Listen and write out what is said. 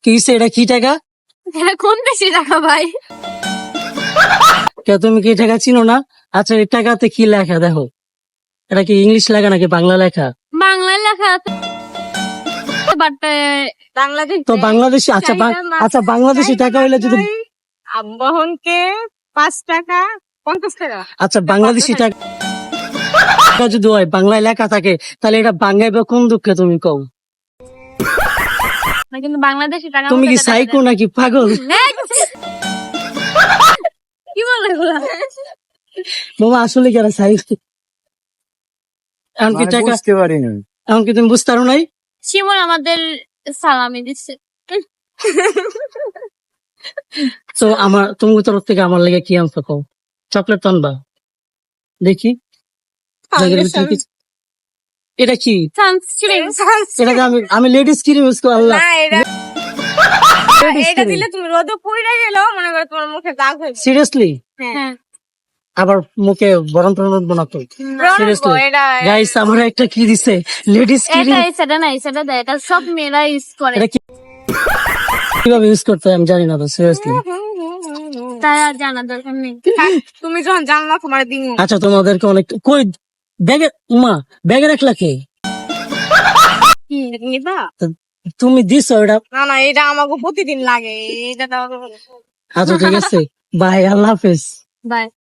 কি এটা কি টাকা? এটা কোন দেশি টাকা ভাই? কে তুমি কি টাকা চিনো না? আচ্ছা এই টাকাতে কি লেখা দেখো, এটা কি ইংলিশ লেখা নাকি বাংলা লেখা? বাংলায় লেখা আছে বাট বাংলাদেশ তো বাংলাদেশি আচ্ছা আচ্ছা বাংলাদেশি টাকা হইলে যদি বহনকে 5 টাকা 50 টাকা। আচ্ছা বাংলাদেশি টাকা যদি হয় বাংলায় লেখা থাকে তাহলে এটা বাংলায় বা কোন দুঃখে তুমি কও? কিন্তু বাংলাদেশি টাকা তুমি কি সাইকো নাকি পাগল? কি বলে এগুলা? মামা আসলে কি আর সাইকো? এমনকি টাকা বুঝতে পারিনি। এমনকি তুমি বুঝতে পারো নাই? শিমুল আমাদের সালামি দিচ্ছে। তো আমার তুমি তরফ থেকে আমার লেগে কি আনছো কও? চকলেট তো আনবা দেখি। ব্যাগের ভিতরে কি- এটা কি? সানস্ক্রিন। এটা আমি আমি লেডিস ক্রিম ইউজ করি। আল্লাহ না এটা Ladies এটা cream। দিলে তুমি রোদে পুড়ে গেলেও মনে করো তোমার মুখে দাগ হয়ে যাবে। সিরিয়াসলি হ্যাঁ আবার মুখে বরণ টরণ উঠবো না তো? সিরিয়াসলি এটা গাইস আমার একটা কি দিছে লেডিস ক্রিম। এটা সেটা নাই সেটা দেয়, এটা সব মেয়েরা ইউজ করে। এটা কিভাবে ইউজ করতে হয় আমি জানি না তো সিরিয়াসলি। তারা জানা দরকার নেই। থাক, তুমি যখন জানলা তোমার দিন আচ্ছা তোমাদেরকে অনেক কই ব্যাগে মা ব্যাগে রাখলা কে? নিবা। তুমি দিছো এটা? না না এটা আমাকে প্রতিদিন লাগে এটা দাও। আচ্ছা ঠিক আছে বাই আল্লাহ হাফেজ। বাই।